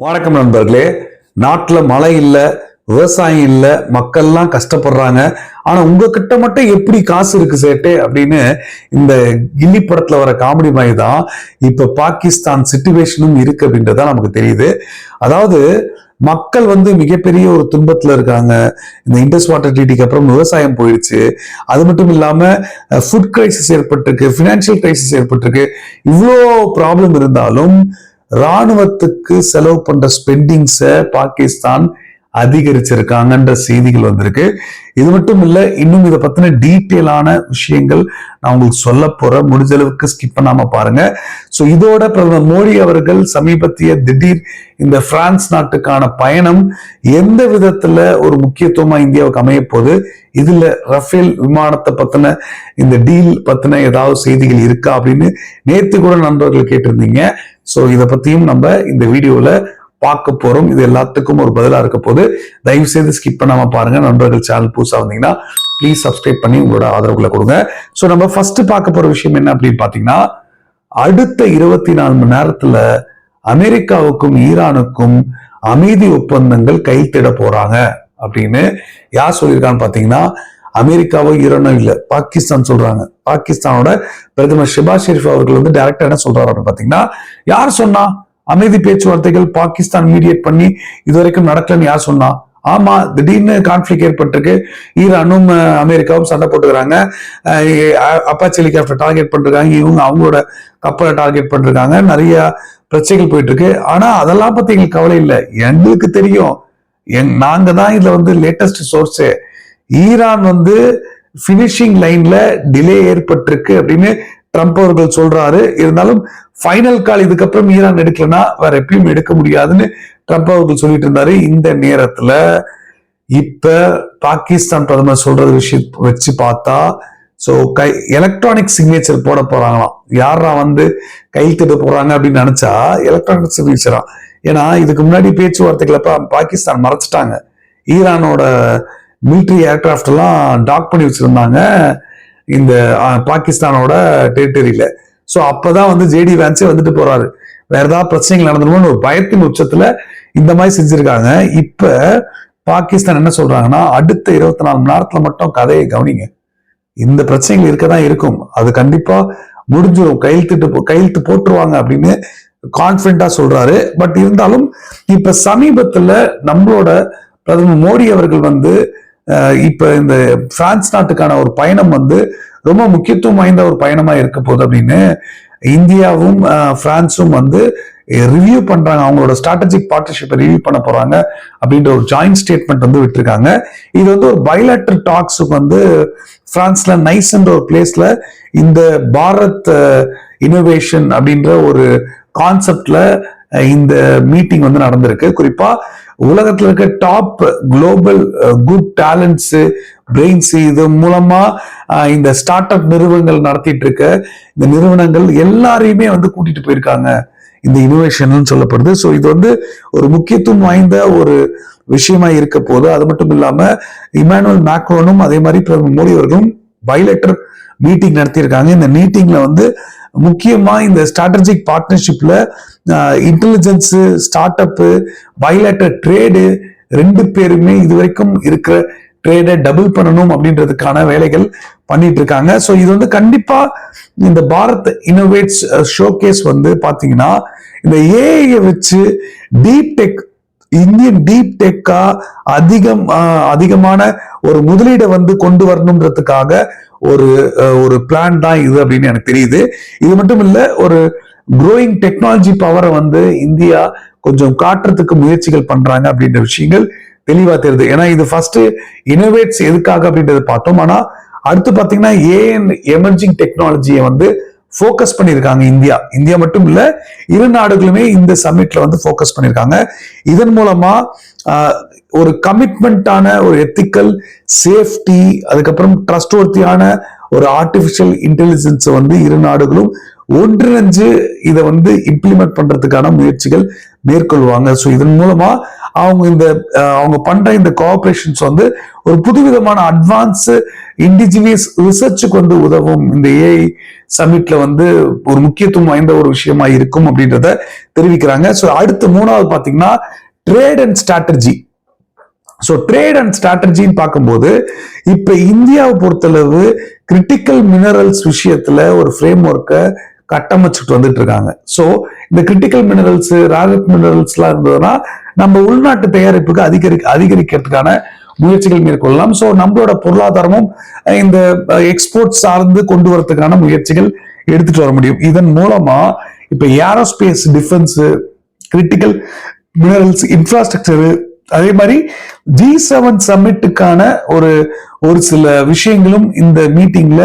வணக்கம் நண்பர்களே. நாட்டுல மழை இல்ல, விவசாயம் இல்ல, மக்கள்லாம் கஷ்டப்படுறாங்க. ஆனா உங்ககிட்ட மட்டும் எப்படி காசு இருக்கு சேட்டு அப்படின்னு இந்த கில்லி படத்துல வர காமெடி மாதிரி தான் இப்ப பாகிஸ்தான் சிச்சுவேஷனும் இருக்கு அப்படின்றதான் நமக்கு தெரியுது. அதாவது மக்கள் மிகப்பெரிய ஒரு துன்பத்துல இருக்காங்க. இந்த இண்டஸ் வாட்டர் ட்ரீட்டிக்கு அப்புறம் விவசாயம் போயிடுச்சு. அது மட்டும் இல்லாம ஃபுட் கிரைசிஸ் ஏற்பட்டிருக்கு, பினான்சியல் கிரைசிஸ் ஏற்பட்டிருக்கு. இவ்வளோ ப்ராப்ளம் இருந்தாலும் ராணுவத்துக்கு செலவு பண்ற ஸ்பெண்டிங்ஸை பாகிஸ்தான் அதிகரிச்சிருக்காங்கன்ற செய்திகள் வந்திருக்கு. இது மட்டும் இல்ல, இன்னும் இதை பத்தின டீட்டெயிலான விஷயங்கள் நான் உங்களுக்கு சொல்ல போறேன். முடிஞ்ச அளவுக்கு ஸ்கிப் பண்ணாம பாருங்க. சோ இதோட பிரதமர் மோடி அவர்கள் சமீபத்திய திடீர் இந்த பிரான்ஸ் நாட்டுக்கான பயணம் எந்த விதத்துல ஒரு முக்கியத்துவமா இந்தியாவுக்கு அமைய போகுது, இதுல ரஃபேல் விமானத்தை பத்தின இந்த டீல் பத்தின ஏதாவது செய்திகள் இருக்கா அப்படின்னு நேத்து கூட நண்பர்கள் கேட்டிருந்தீங்க. சோ இதை பத்தியும் நம்ம இந்த வீடியோல பார்க்க போறோம். இது எல்லாத்துக்கும் ஒரு பதிலா இருக்க போது. தயவு செய்து ஸ்கிப் பண்ணாம பாருங்க. நண்பர்கள் சேனல் புதுசா வந்தீங்கன்னா ப்ளீஸ் சப்ஸ்கிரைப் பண்ணி உங்களோட ஆதரவுகளை கொடுங்க. சோ நம்ம ஃபர்ஸ்ட் பார்க்க போற விஷயம் என்ன அப்படின்னு பாத்தீங்கன்னா, அடுத்த 24 மணி நேரத்துல அமெரிக்காவுக்கும் ஈரானுக்கும் அமைதி ஒப்பந்தங்கள் கைத்திட போறாங்க அப்படின்னு யார் சொல்லியிருக்கான்னு பாத்தீங்கன்னா, அமெரிக்காவோ ஈரானோ இல்ல, பாகிஸ்தான் சொல்றாங்க. பாகிஸ்தானோட பிரதமர் ஷெபாஸ் ஷெரீப் அவர்கள் டைரக்டா என்ன சொல்றாரு அப்படின்னு பாத்தீங்கன்னா, யார் சொன்னா அமைதி பேச்சுவார்த்தைகள் பாகிஸ்தான் மீடியேட் பண்ணி இதுவரைக்கும் நடக்கலன்னு யார் சொன்னா? ஆமா, திடீர்னு கான்ஃபிளிக் ஏற்பட்டிருக்கு. ஈரானும் அமெரிக்காவும் சண்டை போட்டுக்கிறாங்க. அப்பாச்சி ஹெலிகாப்டர் டார்கெட் பண்ணிருக்காங்க, இவங்க அவங்களோட கப்பலை டார்கெட் பண்ணிருக்காங்க. நிறைய பிரச்சனைகள் போயிட்டு இருக்கு. ஆனா அதெல்லாம் பத்தி எங்களுக்கு கவலை இல்லை. எங்களுக்கு தெரியும், நாங்க தான் இதுல லேட்டஸ்ட் சோர்ஸே. ஈரான் பினிஷிங் லைன்ல டிலே ஏற்பட்டிருக்கு அப்படின்னு ட்ரம்ப் அவர்கள் சொல்றாரு. இருந்தாலும் ஃபைனல் கால் இதுக்கப்புறம் ஈரான் எடுக்கலன்னா வேற எப்பயும் எடுக்க முடியாதுன்னு ட்ரம்ப் அவர்கள் சொல்லிட்டு இருந்தாரு. இந்த நேரத்துல இப்ப பாகிஸ்தான் பிரதமர் சொல்றது விஷயம் வச்சு பார்த்தா, எலக்ட்ரானிக் சிக்னேச்சர் போட போறாங்களாம். யாரா கையெழுத்திட்டு போறாங்க அப்படின்னு நினைச்சா எலக்ட்ரானிக் சிக்னேச்சரா. ஏன்னா இதுக்கு முன்னாடி பேச்சுவார்த்தைகளை பாகிஸ்தான் மறைச்சிட்டாங்க. ஈரானோட மிலிட்டரி ஏர்கிராஃப்ட் எல்லாம் டாக் பண்ணி வச்சிருந்தாங்க இந்த பாகிஸ்தானோட டெரிட்டரியில. சோ அப்பதான் ஜேடி வேன்ஸே போறாரு. வேற ஏதாவது பிரச்சனைகள் நடந்துருமோன்னு ஒரு பயத்தின் உச்சத்துல இந்த மாதிரி செஞ்சிருக்காங்க. இப்ப பாகிஸ்தான் என்ன சொல்றாங்கன்னா, அடுத்த 24 மணி நேரத்துல மட்டும் கதையை கவனிங்க, இந்த பிரச்சனைகள் இருக்கதான் இருக்கும், அது கண்டிப்பா முடிஞ்சிடும், கையெழுத்து போட்டுருவாங்க அப்படின்னு கான்பிடண்டா சொல்றாரு. பட் இருந்தாலும் இப்ப சமீபத்துல நம்மளோட பிரதமர் மோடி அவர்கள் இப்ப இந்த பிரான்ஸ் நாட்டுக்கான ஒரு பயணம் ரொம்ப முக்கியத்துவம் வாய்ந்த ஒரு பயணமா இருக்க போகுது அப்படின்னு இந்தியாவும் பிரான்ஸும் ரிவ்யூ பண்றாங்க. அவங்களோட ஸ்ட்ராட்டஜிக் பார்ட்னர்ஷிப்பை ரிவ்யூ பண்ண போறாங்க அப்படின்ற ஒரு ஜாயிண்ட் ஸ்டேட்மெண்ட் விட்டுருக்காங்க. இது ஒரு பைலேட்டரல் டாக்ஸுக்கு பிரான்ஸ்ல நைஸ்ன்ற ஒரு பிளேஸ்ல இந்த பாரத் இனோவேஷன் அப்படின்ற ஒரு கான்செப்ட்ல இந்த மீட்டிங் நடந்திருக்கு. குறிப்பா உலகத்துல இருக்க top global good talents, brains, இது மூலமா இந்த ஸ்டார்ட் அப் நிறுவனங்கள் நடத்திட்டு இருக்க இந்த நிறுவனங்கள் எல்லாரையுமே கூட்டிட்டு போயிருக்காங்க இந்த இனோவேஷன் சொல்லப்படுது. ஸோ இது ஒரு முக்கியத்துவம் வாய்ந்த ஒரு விஷயமா இருக்க போது. அது மட்டும் இல்லாம இமானுவேல் மேக்ரோனும் அதே மாதிரி பிரதமர் மோடி அவர்களும் பைலேட்டர் மீட்டிங் நடத்தியிருக்காங்க. இந்த மீட்டிங்ல முக்கியமா இந்த ஸ்ட்ராட்டஜிக் பார்ட்னர்ஷிப்ல intelligence, start up, bilateral trade ரெண்டு பேருமே இதுவரைக்கும் இருக்கிற ட்ரேடை டபுள் பண்ணணும் அப்படின்றதுக்கான வேலைகள் பண்ணிட்டு இருக்காங்க. ஸோ இது கண்டிப்பா இந்த பாரத் இன்னோவேட்ஸ் ஷோகேஸ் பாத்தீங்கன்னா, இந்த ஏஐ வச்சு deep tech, Indian deep deca அதிகமான ஒரு முதலீடை கொண்டு வரணுன்றதுக்காக ஒரு பிளான் தான் இது அப்படின்னு எனக்கு தெரியுது. இது மட்டும் இல்ல, ஒரு க்ரோயிங் டெக்னாலஜி பவரை இந்தியா கொஞ்சம் காட்டுறதுக்கு முயற்சிகள் பண்றாங்க அப்படின்ற விஷயங்கள் தெளிவா தெரியுது. ஏன்னா இது ஃபர்ஸ்ட் இனோவேட்ஸ் எதுக்காக அப்படின்றத பார்த்தோம். ஆனா அடுத்து பாத்தீங்கன்னா ஏஎன் எமர்ஜிங் டெக்னாலஜியை ஃபோக்கஸ் பண்ணியிருக்காங்க இந்தியா மட்டும் இல்ல, இரு நாடுகளுமே இந்த சமிட்ல ஃபோக்கஸ் பண்ணியிருக்காங்க. இதன் மூலமா ஒரு கமிட்மெண்டான ஒரு எத்திக்கல், சேஃப்டி, அதுக்கப்புறம் ட்ரஸ்ட்வர்த்தியான ஒரு ஆர்டிபிஷியல் இன்டெலிஜென்ஸ் இரு நாடுகளும் ஒன்றிணைஞ்சு இதை இம்ப்ளிமெண்ட் பண்றதுக்கான முயற்சிகள் மேற்கொள்வாங்க. ஸோ இதன் மூலமா அவங்க பண்ற இந்த கோஆபரேஷன்ஸ் வந்து ஒரு புதுவிதமான அட்வான்ஸ் இண்டிஜினியஸ் ரிசர்ச்சுக்கு வந்து உதவும். இந்த ஏஐ சமிட்ல வந்து ஒரு முக்கியத்துவம் வாய்ந்த ஒரு விஷயமா இருக்கும் அப்படின்றத தெரிவிக்கிறாங்க. ஸோ அடுத்து மூணாவது பாத்தீங்கன்னா trade and strategy. So trade and ஸ்ட்ராட்டஜின்னு பார்க்கும்போது இப்ப இந்தியாவை பொறுத்தளவு கிரிட்டிக்கல் மினரல்ஸ் விஷயத்துல ஒரு ஃப்ரேம் ஒர்க்கை கட்டமைச்சுட்டு வந்துட்டு இருக்காங்க. ஸோ இந்த கிரிட்டிக்கல் மினரல்ஸ் ரேர் மினரல்ஸ் எல்லாம் இருந்ததுன்னா நம்ம உள்நாட்டு தயாரிப்புக்கு அதிகரிக்கிறதுக்கான முயற்சிகள் மேற்கொள்ளலாம். ஸோ நம்மளோட பொருளாதாரமும் இந்த எக்ஸ்போர்ட் சார்ந்து கொண்டு வரதுக்கான முயற்சிகள் எடுத்துட்டு வர முடியும். இதன் மூலமா இப்ப aerospace, defence, critical minerals, infrastructure, அதே மாதிரி G7 சம்மிட்டுக்கான ஒரு சில விஷயங்களும் இந்த மீட்டிங்ல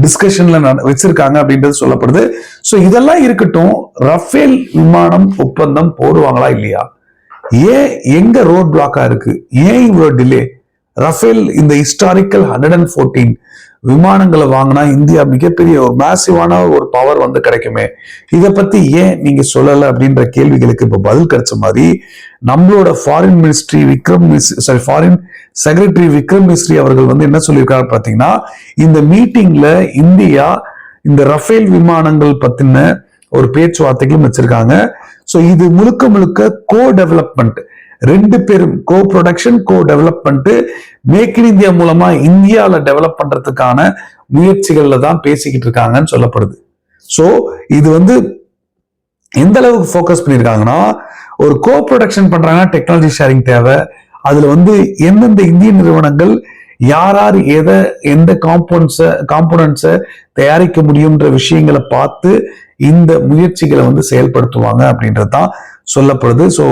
டிஸ்கஷன்ல வச்சிருக்காங்க அப்படின்றது சொல்லப்படுது. சோ இதெல்லாம் இருக்கட்டும், ரஃபேல் விமானம் ஒப்பந்தம் போடுவாங்களா இல்லையா? ஏன் எங்க ரோட் பிளாக்கா இருக்கு? ஏன் இவ்வளவு டிலே? ரஃபேல் இந்த ஹிஸ்டாரிக்கல் 114 விமானங்களை வாங்கினா இந்தியா மிகப்பெரிய ஒரு மேசிவான ஒரு பவர் வந்து கிடைக்குமே, இதை பத்தி ஏன் நீங்க சொல்லல அப்படின்ற கேள்விகளுக்கு இப்ப பதில் கிடைச்ச மாதிரி நம்மளோட ஃபாரின் செக்ரட்டரி விக்ரம் மிஸ்ரி அவர்கள் வந்து என்ன சொல்லியிருக்காரு பாத்தீங்கன்னா, இந்த மீட்டிங்ல இந்தியா இந்த ரஃபேல் விமானங்கள் பத்தின ஒரு பேச்சுவார்த்தைகளும் வச்சிருக்காங்க. சோ இது முழுக்க முழுக்க கோ டெவலப்மெண்ட், ரெண்டு பேரும் co production, co development, make in India மூலமா இந்தியாவில டெவலப் பண்றதுக்கான முயற்சிகள்ல தான் பேசிக்கிட்டு இருக்காங்கன்னு சொல்லப்படுது. சோ இது வந்து எந்த அளவுக்கு ஃபோக்கஸ் பண்ணியிருக்காங்கன்னா, ஒரு கோ ப்ரொடக்ஷன் பண்றாங்கன்னா டெக்னாலஜி ஷேரிங் தேவை. அதுல வந்து எந்தெந்த இந்திய நிறுவனங்கள் யார் எந்த காம்போனன்ட்ஸை தயாரிக்க முடியும்ன்ற விஷயங்களை பார்த்து இந்த முயற்சிகளை வந்து செயல்படுத்துவாங்க அப்படின்றது தான் சொல்லப்படுது. ஸோ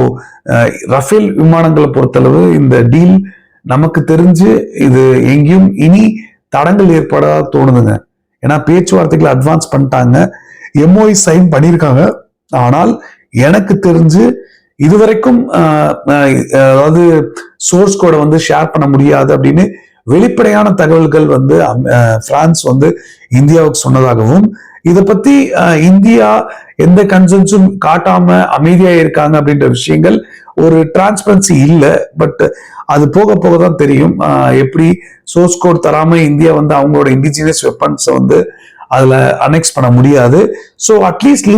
ரஃபேல் விமானங்களை பொறுத்தளவு இந்த டீல் நமக்கு தெரிஞ்சு இது எங்கேயும் இனி தடங்கள் ஏற்படாத தோணுதுங்க. ஏன்னா பேச்சுவார்த்தைகளை அட்வான்ஸ் பண்ணிட்டாங்க, எம்ஓஐ சைன் பண்ணியிருக்காங்க. ஆனால் எனக்கு தெரிஞ்சு இதுவரைக்கும் அதாவது சோர்ஸ் கோடை வந்து ஷேர் பண்ண முடியாது அப்படின்னு வெளிப்படையான தகவல்கள் வந்து பிரான்ஸ் வந்து இந்தியாவுக்கு சொன்னதாகவும், இதை பத்தி இந்தியா எந்த கன்சர்ன்ஸும் காட்டாம அமைதியா இருக்காங்க அப்படின்ற விஷயங்கள் ஒரு டிரான்ஸ்பரன்சி இல்லை. பட் அது போக போக தான் தெரியும் எப்படி சோர்ஸ் கோட் தராம இந்தியா வந்து அவங்களோட இண்டிஜினியஸ் வெப்பன்ஸை வந்து அதுல அனெக்ஸ் பண்ண முடியாது. ஸோ அட்லீஸ்ட்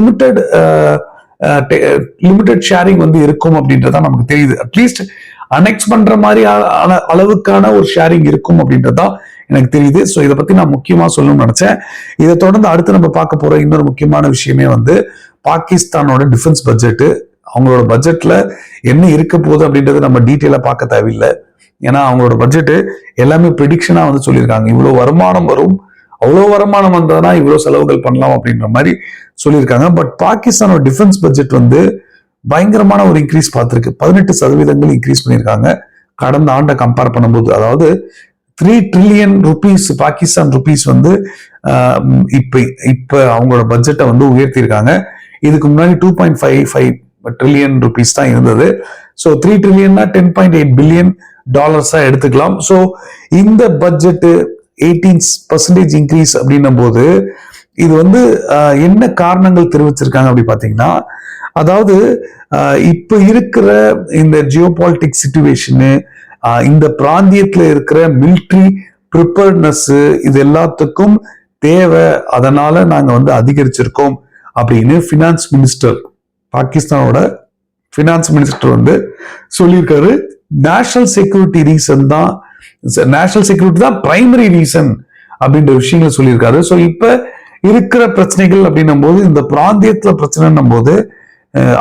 லிமிடெட் ஷேரிங் வந்து இருக்கும் அப்படின்றதான் நமக்கு தெரியுது. அட்லீஸ்ட் அனெக்ஸ் பண்ற மாதிரி அளவுக்கான ஒரு ஷேரிங் இருக்கும் அப்படின்றதான் எனக்கு தெரியுது. ஸோ இதை பத்தி நான் முக்கியமா சொல்லணும்னு நினைச்சேன். இதை தொடர்ந்து அடுத்து நம்ம பார்க்க போற இன்னொரு முக்கியமான விஷயமே வந்து பாகிஸ்தானோட டிஃபென்ஸ் பட்ஜெட். அவங்களோட பட்ஜெட்ல என்ன இருக்க போகுது அப்படின்றது நம்ம டீட்டெயிலா பார்க்க தேவையில்லை. ஏன்னா அவங்களோட பட்ஜெட் எல்லாமே ப்ரெடிக்ஷனா வந்து சொல்லியிருக்காங்க. இவ்வளவு வருமானம் வரும், அவ்வளோ வருமானம் வந்ததுன்னா இவ்வளவு செலவுகள் பண்ணலாம் அப்படின்ற மாதிரி சொல்லியிருக்காங்க. பட் பாகிஸ்தானோட டிஃபென்ஸ் பட்ஜெட் வந்து பயங்கரமான ஒரு இன்க்ரீஸ் பார்த்திருக்கு. 18% இன்க்ரீஸ் பண்ணியிருக்காங்க கடந்த ஆண்டை கம்பேர் பண்ணும்போது. அதாவது 3 trillion rupees பாகிஸ்தான் ருபீஸ் வந்து இப்ப அவங்களோட பட்ஜெட்டை வந்து உயர்த்தியிருக்காங்க. இதுக்கு முன்னாடி 2.55 trillion rupees தான் இருந்தது. ஸோ 3 trillion 10.8 billion எடுத்துக்கலாம். ஸோ இந்த பட்ஜெட் 18% இன்க்ரீஸ் அப்படின்னும் போது இது வந்து என்ன காரணங்கள் தெரிவிச்சிருக்காங்க அப்படி பாத்தீங்கன்னா, அதாவது இப்ப இருக்கிற இந்த ஜியோபாலிட்டிக்ஸ் சிச்சுவேஷனு, இந்த பிராந்தியத்துல இருக்கிற மிலிட்ரி ப்ரிப்பேர்னஸ், இது எல்லாத்துக்கும் தேவை, அதனால நாங்க வந்து அதிகரிச்சிருக்கோம் அப்படின்னு ஃபினான்ஸ் மினிஸ்டர், பாகிஸ்தானோட ஃபினான்ஸ் மினிஸ்டர் வந்து சொல்லியிருக்காரு. நேஷனல் செக்யூரிட்டி ரீசன் தான், நேஷனல் செக்யூரிட்டி தான் பிரைமரி ரீசன் அப்படின்ற விஷயங்களை சொல்லியிருக்காரு. ஸோ இப்ப இருக்கிற பிரச்சனைகள் அப்படின்னும் போது, இந்த பிராந்தியத்துல பிரச்சனைன்னும் போது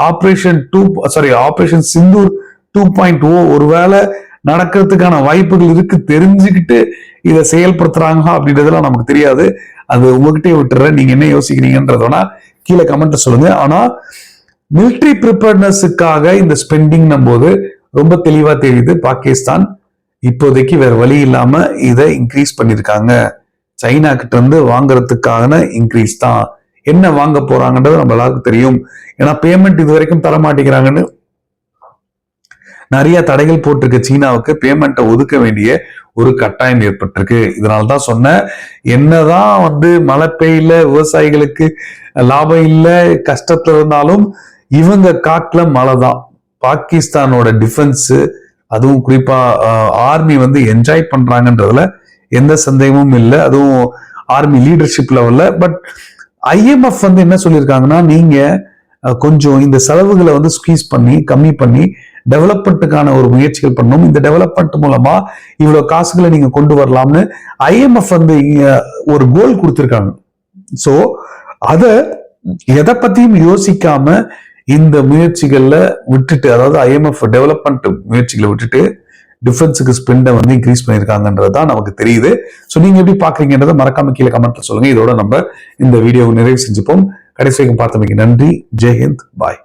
ஆபரேஷன் சிந்தூர் 2.0 ஒருவேளை நடக்கிறதுக்கான வாய்ப்புகள் இருக்கு தெரிஞ்சுக்கிட்டு இதை செயல்படுத்துறாங்க அப்படின்றதுலாம் நமக்கு தெரியாது. அது உங்ககிட்டே விட்டுறேன், நீங்க என்ன யோசிக்கிறீங்கன்றதோட கீழே கமெண்ட் சொல்லுங்க. ஆனா மிலிட்ரி ப்ரிப்பேர்னஸுக்காக இந்த ஸ்பெண்டிங் போது ரொம்ப தெளிவா தெரியுது, பாகிஸ்தான் இப்போதைக்கு வேற வழி இல்லாம இதை இன்க்ரீஸ் பண்ணிருக்காங்க. சைனா கிட்ட இருந்து வாங்குறதுக்கான இன்க்ரீஸ் தான். என்ன வாங்க போறாங்கன்றது நம்ம எல்லாருக்கும் தெரியும். ஏன்னா பேமெண்ட் இது வரைக்கும் தர மாட்டேங்கிறாங்கன்னு நிறைய தடைகள் போட்டிருக்கு. சீனாவுக்கு பேமெண்ட்டை ஒதுக்க வேண்டிய ஒரு கட்டாயம் ஏற்பட்டிருக்கு. இதனால்தான் சொன்ன, என்னதான் வந்து மழை பெய்யல, விவசாயிகளுக்கு லாபம் இல்லை, கஷ்டத்துல இருந்தாலும் இவங்க காட்டுல மழை தான். பாகிஸ்தானோட டிஃபென்ஸ், அதுவும் குறிப்பா ஆர்மி வந்து என்ஜாய் பண்றாங்கன்றதுல எந்த சந்தேகமும் இல்லை. அதுவும் ஆர்மி லீடர்ஷிப் லெவல்ல. பட் IMF வந்து என்ன சொல்லியிருக்காங்கன்னா, நீங்க கொஞ்சம் இந்த செலவுகளை வந்து ஸ்குவீஸ் பண்ணி கம்மி பண்ணி டெவலப்மெண்ட்டுக்கான ஒரு முயற்சிகள் பண்ணணும். இந்த டெவலப்மெண்ட் மூலமா இவ்வளவு காசுகளை நீங்க கொண்டு வரலாம்னு IMF வந்து ஒரு கோல் கொடுத்திருக்காங்க. சோ அத எதை பத்தியும் யோசிக்காம இந்த முயற்சிகள்ல விட்டுட்டு, அதாவது IMF டெவலப்மெண்ட் முயற்சிகளை விட்டுட்டு டிஃபென்ஸுக்கு ஸ்பெண்டை வந்து இன்க்ரீஸ் பண்ணியிருக்காங்கன்றது தான் நமக்கு தெரியுது. ஸோ நீங்க எப்படி பாக்குறீங்கன்றதை மறக்காம கீழே கமெண்ட்ல சொல்லுங்க. இதோட நம்ம இந்த வீடியோவை நிறைவு செஞ்சுப்போம். கடைசி வரைக்கும் பார்த்தமைக்கு நன்றி. ஜெய் ஹிந்த். பாய்.